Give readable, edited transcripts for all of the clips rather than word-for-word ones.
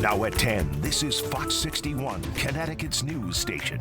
Now at 10, this is Fox 61, Connecticut's news station.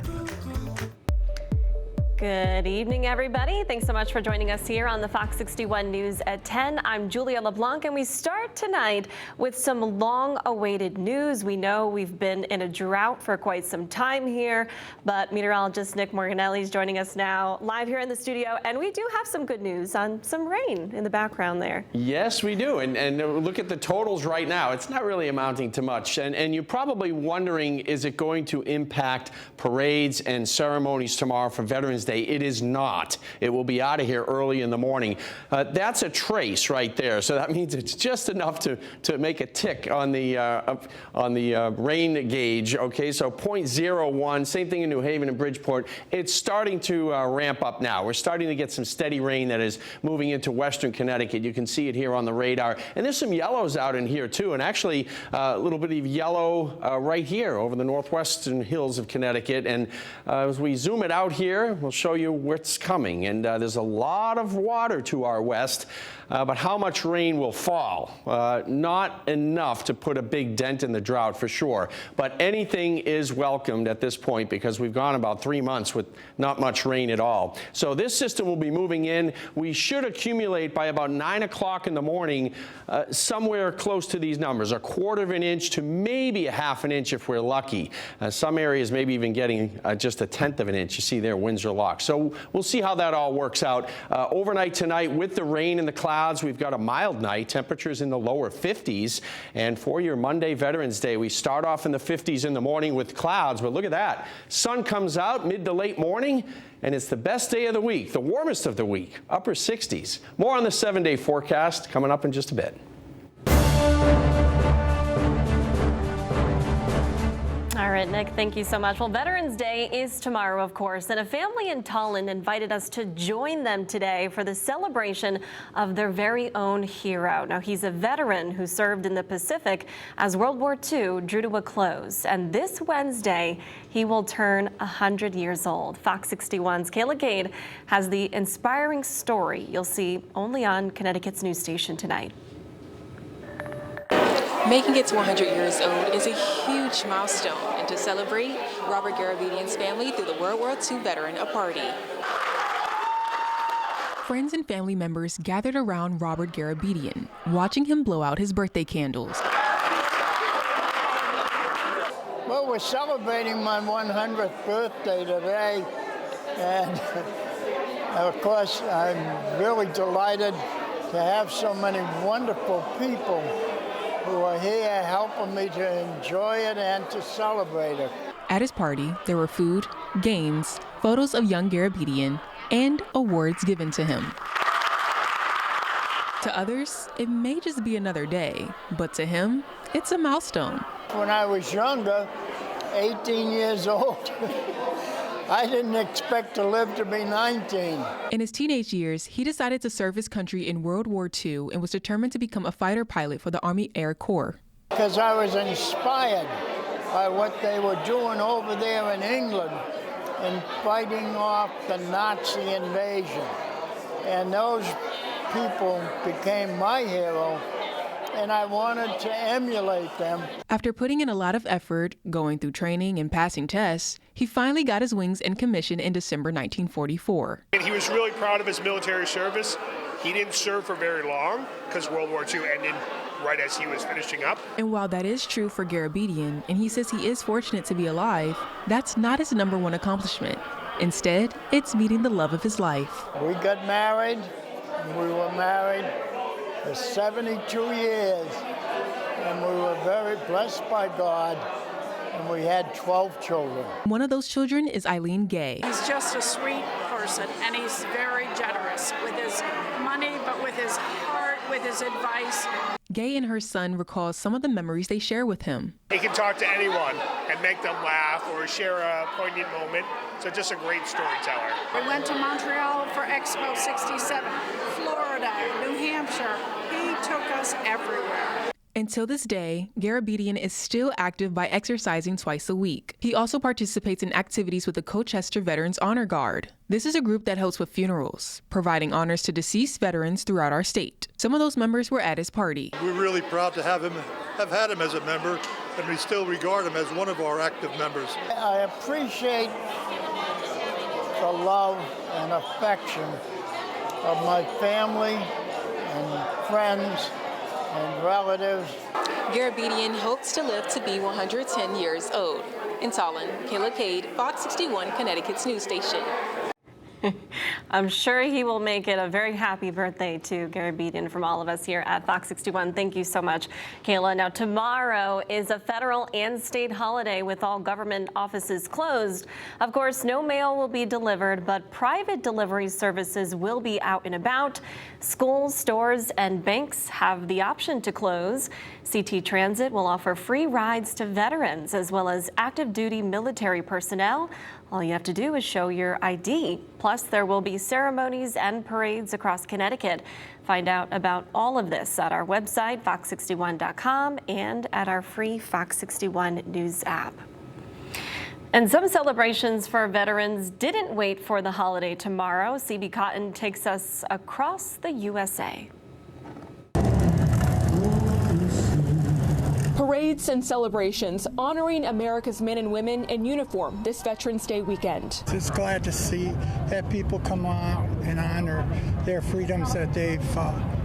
Good evening, everybody. Thanks so much for joining us here on the Fox 61 News at 10. I'm Julia LeBlanc, and we start tonight with some long-awaited news. We know we've been in a drought for quite some time here, but meteorologist Nick Morganelli is joining us now live here in the studio, and we do have some good news on some rain in the background there. Yes, we do, and look at the totals right now. It's not really amounting to much, and you're probably wondering, is it going to impact parades and ceremonies tomorrow for Veterans Day? It is not. It will be out of here early in the morning. That's a trace right there, so that means it's just enough to make a tick on the rain gauge. Okay, so 0.01. Same thing in New Haven and Bridgeport. It's starting to ramp up now. We're starting to get some steady rain that is moving into western Connecticut. You can see it here on the radar, and there's some yellows out in here too, and actually a little bit of yellow right here over the northwestern hills of Connecticut. And as we zoom it out here, we'll show you what's coming, and there's a lot of water to our west, but how much rain will fall? Not enough to put a big dent in the drought for sure, but anything is welcomed at this point because we've gone about 3 months with not much rain at all. So this system will be moving in. We should accumulate by about 9 o'clock in the morning somewhere close to these numbers, 1/4 of an inch to maybe a 1/2 an inch if we're lucky. Some areas maybe even getting just 1/10 of an inch. You see there, Windsor Lock. So we'll see how that all works out. Overnight tonight with the rain and the clouds, we've got a mild night. Temperatures in the lower 50s. And for your Monday Veterans Day, we start off in the 50s in the morning with clouds. But look at that. Sun comes out mid to late morning, and it's the best day of the week, the warmest of the week, upper 60s. More on the 7-day forecast coming up in just a bit. All right, Nick, thank you so much. Well, Veterans Day is tomorrow, of course, and a family in Tallinn invited us to join them today for the celebration of their very own hero. Now, he's a veteran who served in the Pacific as World War II drew to a close, and this Wednesday, he will turn 100 years old. Fox 61's Kayla Gade has the inspiring story you'll see only on Connecticut's news station tonight. Making it to 100 years old is a huge milestone, and to celebrate, Robert Garabedian's family threw the World War II veteran a party. Friends and family members gathered around Robert Garabedian, watching him blow out his birthday candles. Well, we're celebrating my 100th birthday today, and of course, I'm really delighted to have so many wonderful people who are here helping me to enjoy it and to celebrate it. At his party, there were food, games, photos of young Garabedian, and awards given to him. To others, it may just be another day, but to him, it's a milestone. When I was younger, 18 years old, I didn't expect to live to be 19. In his teenage years, he decided to serve his country in World War II and was determined to become a fighter pilot for the Army Air Corps. Because I was inspired by what they were doing over there in England in fighting off the Nazi invasion. And those people became my hero, and I wanted to emulate them. After putting in a lot of effort, going through training and passing tests, he finally got his wings and commission in December 1944. And he was really proud of his military service. He didn't serve for very long because World War II ended right as he was finishing up. And while that is true for Garabedian, and he says he is fortunate to be alive, that's not his #1 accomplishment. Instead, it's meeting the love of his life. We got married, and we were married for 72 years, and we were very blessed by God, and we had 12 children. One of those children is Eileen Gay. He's just a sweet person, and he's very generous with his money, but with his heart, with his advice. Gay and her son recall some of the memories they share with him. He can talk to anyone and make them laugh or share a poignant moment. So just a great storyteller. We went to Montreal for Expo 67, Florida, New Hampshire. He took us everywhere. Until this day, Garabedian is still active by exercising twice a week. He also participates in activities with the Colchester Veterans Honor Guard. This is a group that helps with funerals, providing honors to deceased veterans throughout our state. Some of those members were at his party. We're really proud to have had him as a member, and we still regard him as one of our active members. I appreciate the love and affection of my family and friends and relatives. Garabedian hopes to live to be 110 years old. In Tallinn, Kayla Cade, Fox 61, Connecticut's news station. I'm sure he will make it a very happy birthday to Garabedian from all of us here at Fox 61. Thank you so much, Kayla. Now, tomorrow is a federal and state holiday with all government offices closed. Of course, no mail will be delivered, but private delivery services will be out and about. Schools, stores, and banks have the option to close. CT Transit will offer free rides to veterans as well as active duty military personnel. All you have to do is show your ID. Plus, there will be ceremonies and parades across Connecticut. Find out about all of this at our website, fox61.com, and at our free Fox 61 News app. And some celebrations for veterans didn't wait for the holiday tomorrow. CB Cotton takes us across the USA. Parades and celebrations honoring America's men and women in uniform this Veterans Day weekend. Just glad to see that people come out and honor their freedoms that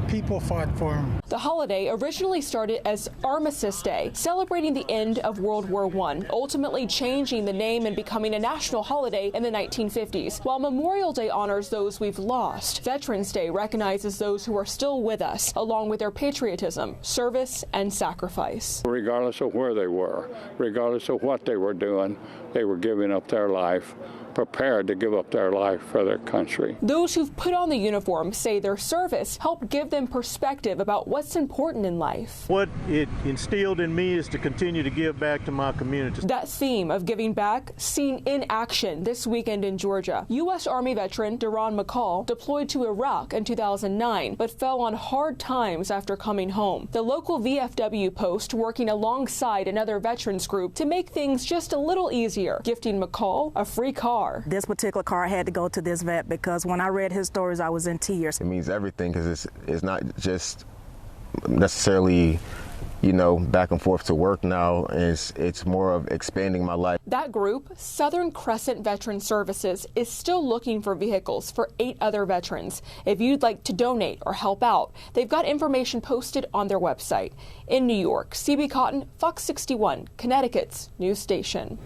people fought for them. The holiday originally started as Armistice Day, celebrating the end of World War I, ultimately changing the name and becoming a national holiday in the 1950s. While Memorial Day honors those we've lost, Veterans Day recognizes those who are still with us, along with their patriotism, service, and sacrifice. Regardless of where they were, regardless of what they were doing, they were giving up their life, prepared to give up their life for their country. Those who've put on the uniform say their service helped give them perspective about what's important in life. What it instilled in me is to continue to give back to my community. That theme of giving back seen in action this weekend in Georgia. U.S. Army veteran Deron McCall deployed to Iraq in 2009, but fell on hard times after coming home. The local VFW post working alongside another veterans group to make things just a little easier, gifting McCall a free car. This particular car had to go to this vet because when I read his stories, I was in tears. It means everything because it's not just necessarily, back and forth to work now. It's more of expanding my life. That group, Southern Crescent Veteran Services, is still looking for vehicles for 8 other veterans. If you'd like to donate or help out, they've got information posted on their website. In New York, CB Cotton, Fox 61, Connecticut's news station.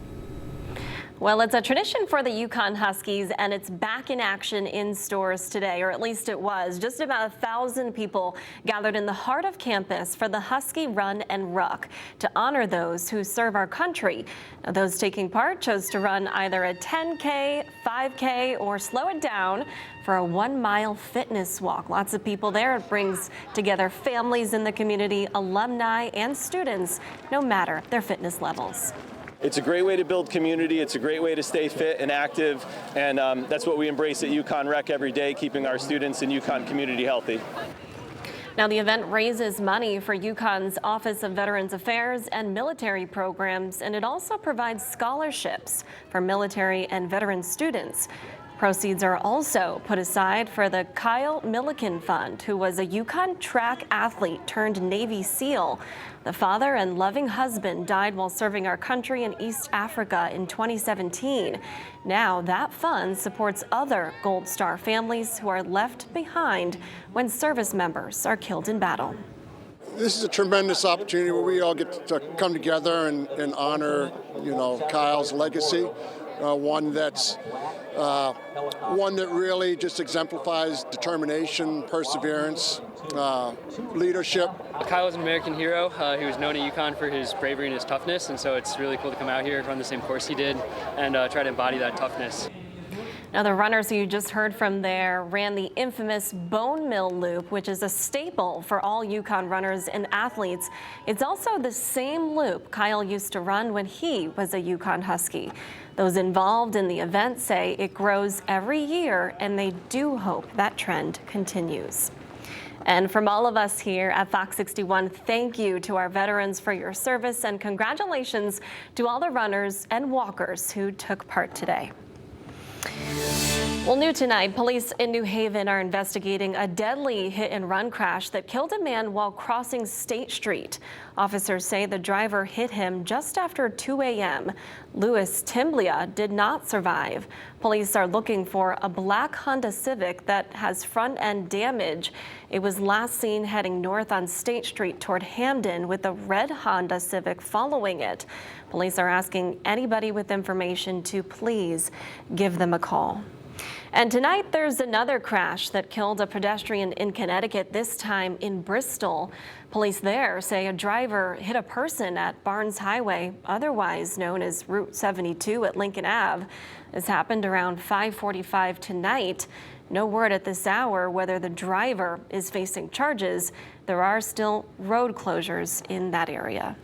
Well, it's a tradition for the Yukon Huskies, and it's back in action in stores today, or at least it was. Just about 1,000 people gathered in the heart of campus for the Husky Run and Ruck to honor those who serve our country. Now, those taking part chose to run either a 10K, 5K, or slow it down for a 1-mile fitness walk. Lots of people there. It brings together families in the community, alumni, and students, no matter their fitness levels. It's a great way to build community. It's a great way to stay fit and active, and that's what we embrace at Yukon Rec every day, keeping our students and Yukon community healthy. Now, the event raises money for Yukon's Office of Veterans Affairs and military programs, and it also provides scholarships for military and veteran students. Proceeds are also put aside for the Kyle Milliken Fund, who was a Yukon track athlete turned Navy SEAL. The father and loving husband died while serving our country in East Africa in 2017. Now that fund supports other Gold Star families who are left behind when service members are killed in battle. This is a tremendous opportunity where we all get to come together and honor, Kyle's legacy, one that really just exemplifies determination, perseverance, leadership. Kyle was an American hero. He was known at Yukon for his bravery and his toughness, and so it's really cool to come out here, run the same course he did, and try to embody that toughness. Now, the runners who you just heard from there ran the infamous Bone Mill Loop, which is a staple for all Yukon runners and athletes. It's also the same loop Kyle used to run when he was a Yukon Husky. Those involved in the event say it grows every year, and they do hope that trend continues. And from all of us here at Fox 61, thank you to our veterans for your service, and congratulations to all the runners and walkers who took part today. Well, new tonight, police in New Haven are investigating a deadly hit-and-run crash that killed a man while crossing State Street. Officers say the driver hit him just after 2 a.m. Louis Timblia did not survive. Police are looking for a black Honda Civic that has front-end damage. It was last seen heading north on State Street toward Hamden with a red Honda Civic following it. Police are asking anybody with information to please give them a call. And tonight, there's another crash that killed a pedestrian in Connecticut, this time in Bristol. Police there say a driver hit a person at Barnes Highway, otherwise known as Route 72 at Lincoln Ave. This happened around 5:45 tonight. No word at this hour whether the driver is facing charges. There are still road closures in that area.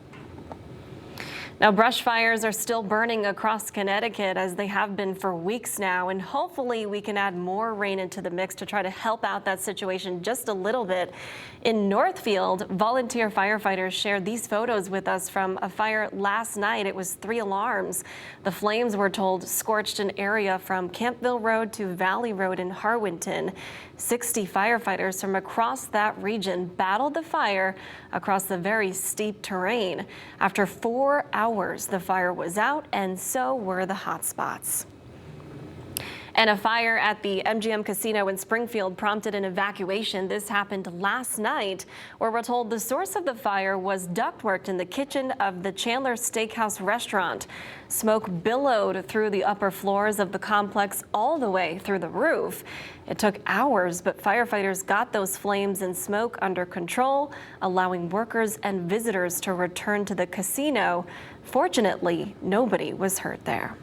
Now, brush fires are still burning across Connecticut, as they have been for weeks now, and hopefully we can add more rain into the mix to try to help out that situation just a little bit. In Northfield, volunteer firefighters shared these photos with us from a fire last night. It was 3 alarms. The flames, we're told, scorched an area from Campville Road to Valley Road in Harwinton. 60 firefighters from across that region battled the fire across the very steep terrain. After 4 hours, the fire was out, and so were the hot spots. And a fire at the MGM Casino in Springfield prompted an evacuation. This happened last night, where we're told the source of the fire was ductwork in the kitchen of the Chandler Steakhouse restaurant. Smoke billowed through the upper floors of the complex all the way through the roof. It took hours, but firefighters got those flames and smoke under control, allowing workers and visitors to return to the casino. Fortunately, nobody was hurt there.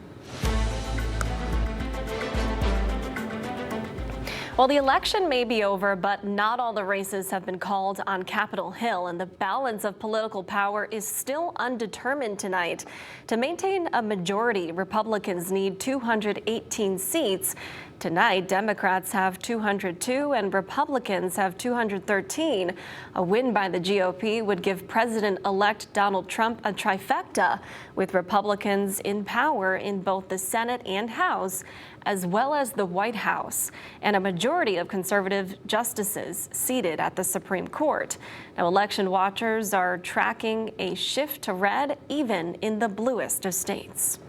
Well, the election may be over, but not all the races have been called on Capitol Hill, and the balance of political power is still undetermined tonight. To maintain a majority, Republicans need 218 seats. Tonight, Democrats have 202 and Republicans have 213. A win by the GOP would give President-elect Donald Trump a trifecta, with Republicans in power in both the Senate and House, as well as the White House, and a majority of conservative justices seated at the Supreme Court. Now, election watchers are tracking a shift to red even in the bluest of states.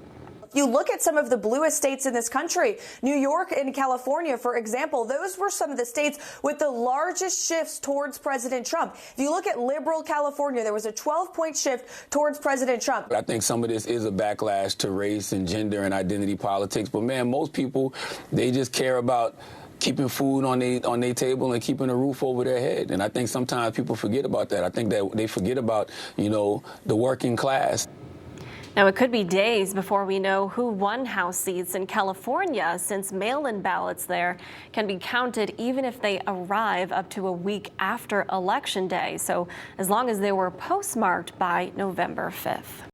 You look at some of the bluest states in this country, New York and California, for example, those were some of the states with the largest shifts towards President Trump. If you look at liberal California, there was a 12-point shift towards President Trump. I think some of this is a backlash to race and gender and identity politics. But, man, most people, they just care about keeping food on their table and keeping a roof over their head. And I think sometimes people forget about that. I think that they forget about, the working class. Now, it could be days before we know who won House seats in California, since mail-in ballots there can be counted even if they arrive up to a week after Election Day. So as long as they were postmarked by November 5th.